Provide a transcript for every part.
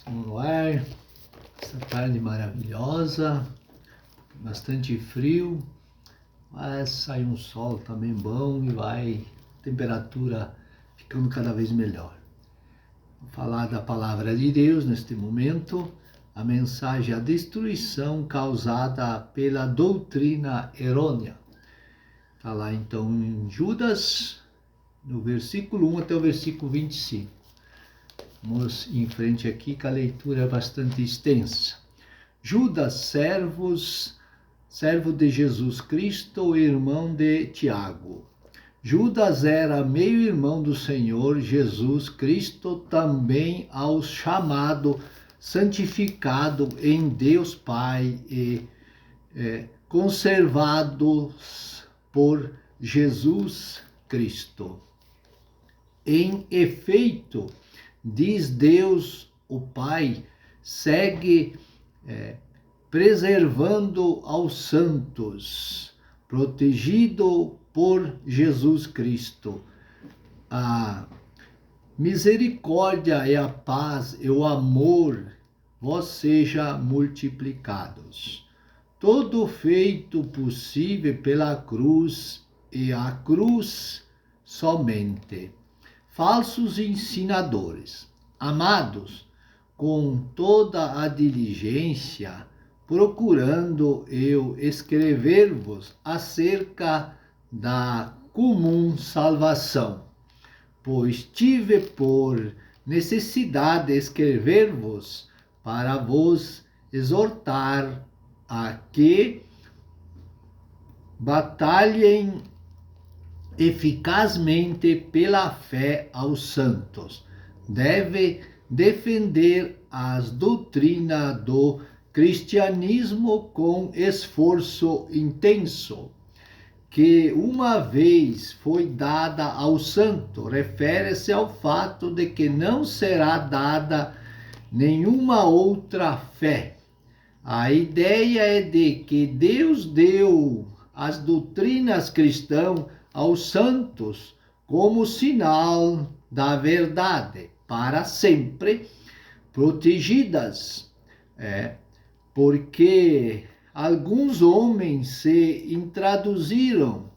Estamos no ar, essa tarde maravilhosa, bastante frio, mas sai um sol também bom e vai temperatura ficando cada vez melhor. Vou falar da palavra de Deus neste momento, a mensagem a destruição causada pela doutrina errônea. Está lá então em Judas, no versículo 1 até o versículo 25. Vamos em frente aqui, que a leitura é bastante extensa. Judas, servo de Jesus Cristo, irmão de Tiago. Judas era meio-irmão do Senhor Jesus Cristo, também ao chamado, santificado em Deus Pai e conservados por Jesus Cristo. Em efeito, diz Deus, o Pai, segue preservando aos santos, protegido por Jesus Cristo. A misericórdia e a paz e o amor vos seja multiplicados. Todo feito possível pela cruz e a cruz somente. Falsos ensinadores, amados, com toda a diligência, procurando eu escrever-vos acerca da comum salvação, pois tive por necessidade escrever-vos para vos exortar a que batalhem eficazmente pela fé aos santos. Deve defender as doutrinas do cristianismo com esforço intenso, que uma vez foi dada ao santo. Refere-se ao fato de que não será dada nenhuma outra fé. A ideia é de que Deus deu as doutrinas cristãs aos santos como sinal da verdade, para sempre protegidas, porque alguns homens se introduziram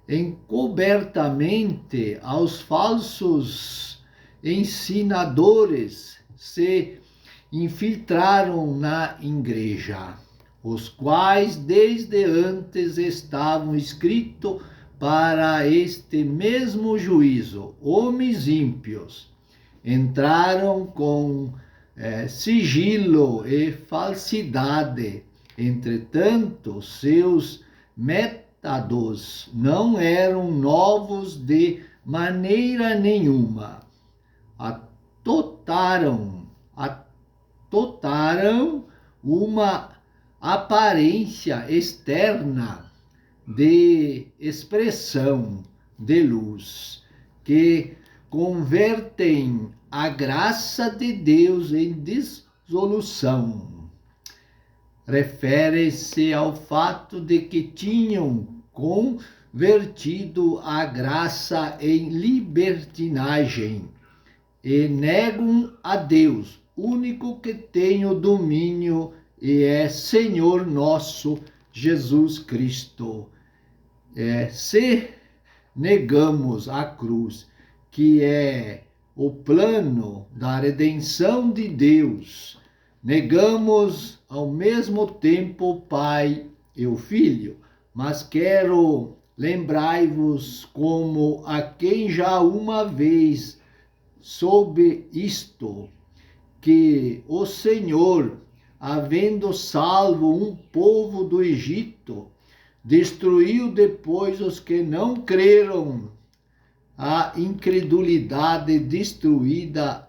encobertamente aos falsos ensinadores, se infiltraram na igreja, os quais desde antes estavam escritos para este mesmo juízo. Homens ímpios entraram com sigilo e falsidade. Entretanto, seus métodos não eram novos de maneira nenhuma. Adotaram uma aparência externa de expressão de luz, que convertem a graça de Deus em dissolução. Refere-se ao fato de que tinham convertido a graça em libertinagem e negam a Deus, único que tem o domínio e é Senhor nosso Jesus Cristo. Se negamos a cruz, que é o plano da redenção de Deus, negamos ao mesmo tempo o Pai e o Filho. Mas quero lembrai-vos como a quem já uma vez soube isto, que o Senhor, havendo salvo um povo do Egito, destruiu depois os que não creram. A incredulidade destruída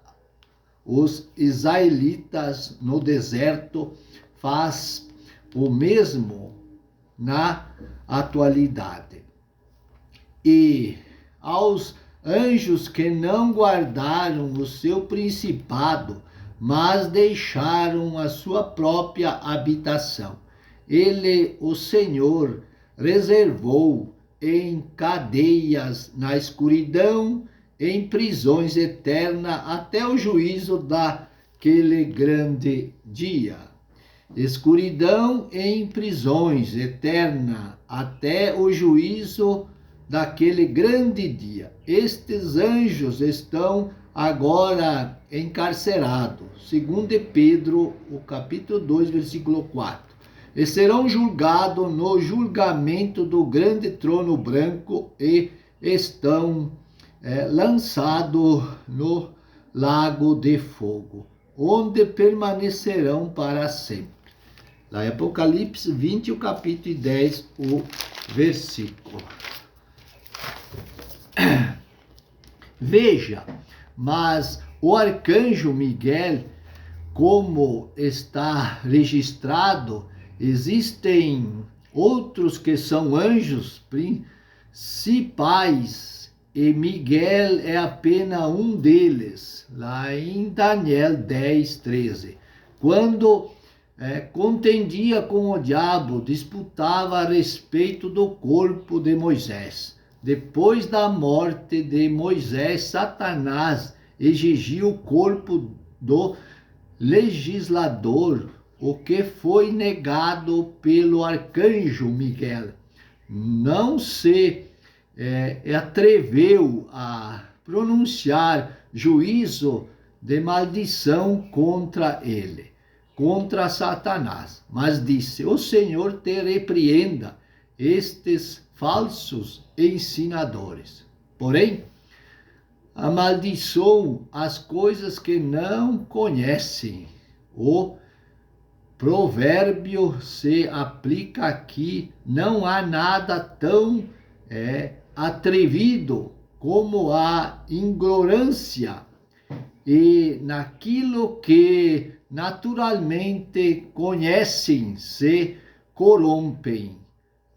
os israelitas no deserto faz o mesmo na atualidade. E aos anjos que não guardaram o seu principado, mas deixaram a sua própria habitação, Ele, o Senhor, reservou em cadeias na escuridão, em prisões eternas, até o juízo daquele grande dia. Escuridão em prisões eterna até o juízo daquele grande dia. Estes anjos estão agora encarcerados. Segundo Pedro, o capítulo 2, versículo 4. E serão julgados no julgamento do grande trono branco e estão lançados no lago de fogo, onde permanecerão para sempre. Lá em Apocalipse 20, o capítulo 10, o versículo. Veja, mas o arcanjo Miguel, como está registrado, existem outros que são anjos principais e Miguel é apenas um deles, lá em Daniel 10, 13. Quando contendia com o diabo, disputava a respeito do corpo de Moisés. Depois da morte de Moisés, Satanás exigiu o corpo do legislador, o que foi negado pelo arcanjo Miguel. Não se atreveu a pronunciar juízo de maldição contra ele, contra Satanás, mas disse: o Senhor te repreenda estes falsos ensinadores. Porém, amaldiçoou as coisas que não conhecem. O provérbio se aplica aqui: não há nada tão atrevido como a ignorância, e naquilo que naturalmente conhecem se corrompem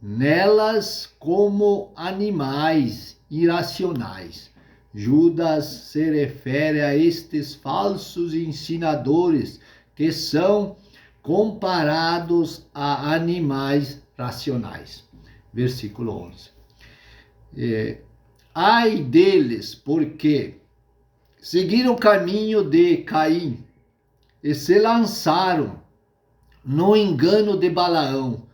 nelas como animais irracionais. Judas se refere a estes falsos ensinadores que são comparados a animais racionais. Versículo 11. Ai deles, porque seguiram o caminho de Caim e se lançaram no engano de Balaão,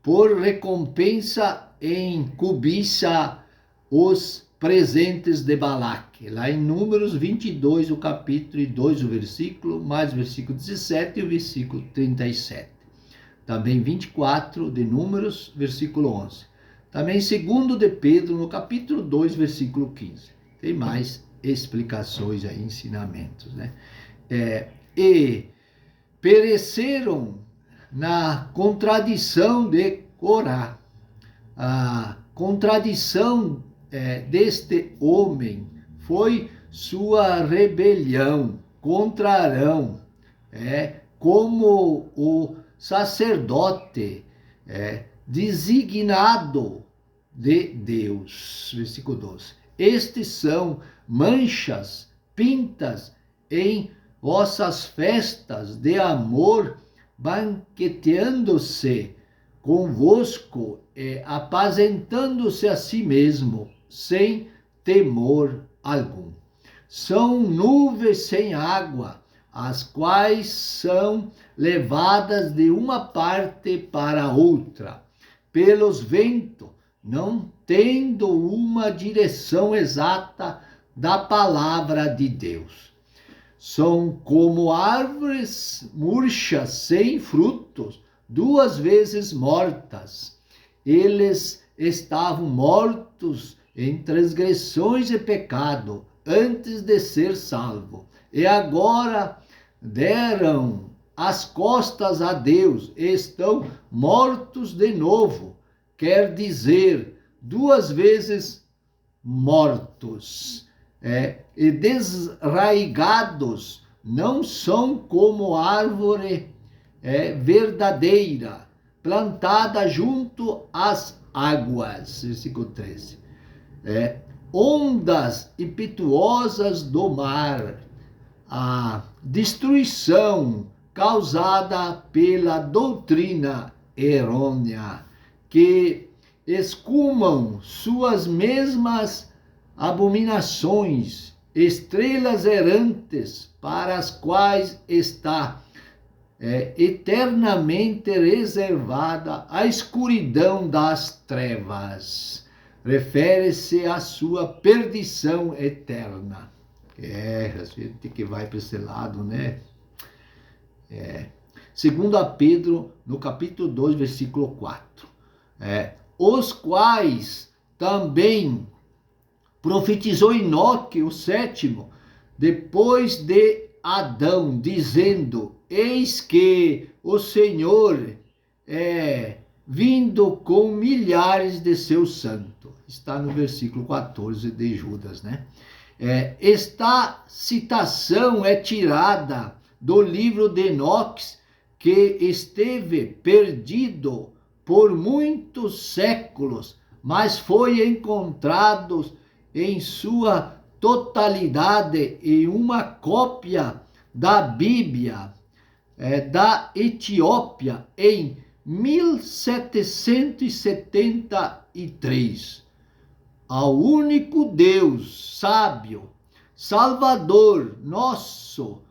por recompensa em cobiça os presentes de Balaque. Lá em Números 22, o capítulo 2, o versículo, mais o versículo 17 e o versículo 37. Também 24 de Números, versículo 11. Também 2 de Pedro, no capítulo 2, versículo 15. Tem mais explicações aí, ensinamentos, né? E pereceram na contradição de Corá. A contradição deste homem foi sua rebelião contra Arão, como o sacerdote designado de Deus. Versículo 12. Estes são manchas pintas em vossas festas de amor, banqueteando-se convosco e apacentando-se a si mesmo, sem temor algum. São nuvens sem água, as quais são levadas de uma parte para outra, pelos ventos, não tendo uma direção exata da palavra de Deus. São como árvores murchas sem frutos, 2 vezes mortas. Eles estavam mortos em transgressões e pecado, antes de ser salvo. E agora deram as costas a Deus, e estão mortos de novo. Quer dizer, 2 vezes mortos. E desraigados, não são como árvore verdadeira, plantada junto às águas. Versículo 13. Ondas impetuosas do mar, a destruição causada pela doutrina errônea, que escumam suas mesmas abominações estrelas errantes, para as quais está eternamente reservada a escuridão das trevas. Refere-se à sua perdição eterna. A gente que vai para esse lado, né? Segundo a Pedro, no capítulo 2, versículo 4. Os quais também profetizou Enoque, o sétimo, depois de Adão, dizendo: eis que o Senhor vindo com milhares de seus santos. Está no versículo 14 de Judas, né? Esta citação é tirada do livro de Enoque, que esteve perdido por muitos séculos, mas foi encontrado em sua totalidade em uma cópia da Bíblia da Etiópia em 1773. Ao único Deus sábio, Salvador nosso,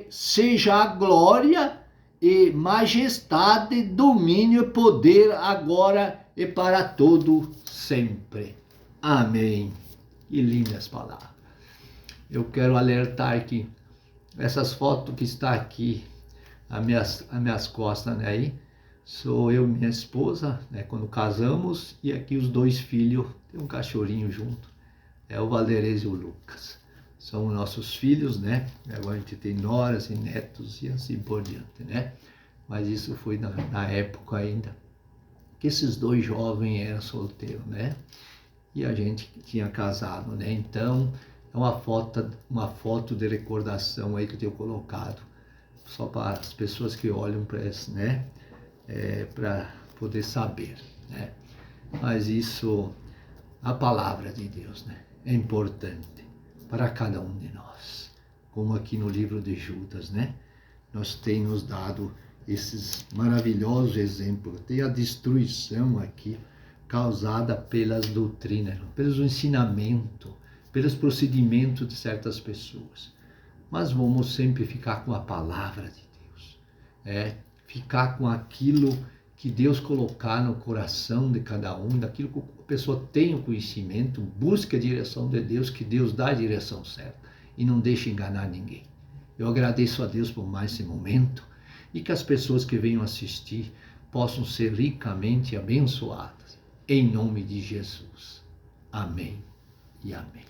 seja a glória e majestade, domínio e poder agora e para todo sempre. Amém. Que lindas palavras. Eu quero alertar que essas fotos que está aqui às minhas costas, né, aí, sou eu e minha esposa, né, quando casamos, e aqui os dois filhos, tem um cachorrinho junto, o Valerese e o Lucas. São nossos filhos, né? Agora a gente tem noras e netos e assim por diante, né? Mas isso foi na época ainda que esses dois jovens eram solteiros, né? E a gente tinha casado, né? Então, é uma foto de recordação aí que eu tenho colocado, só para as pessoas que olham para isso, né? Para poder saber, né? Mas isso, a palavra de Deus, né? É importante para cada um de nós. Como aqui no livro de Judas, né? Nós tem nos dado esses maravilhosos exemplos. Tem a destruição aqui, causada pelas doutrinas, pelos ensinamentos, pelos procedimentos de certas pessoas. Mas vamos sempre ficar com a palavra de Deus. Ficar com aquilo que Deus colocar no coração de cada um, daquilo que a pessoa tem o conhecimento, busque a direção de Deus, que Deus dá a direção certa e não deixe enganar ninguém. Eu agradeço a Deus por mais esse momento e que as pessoas que venham assistir possam ser ricamente abençoadas. Em nome de Jesus. Amém e amém.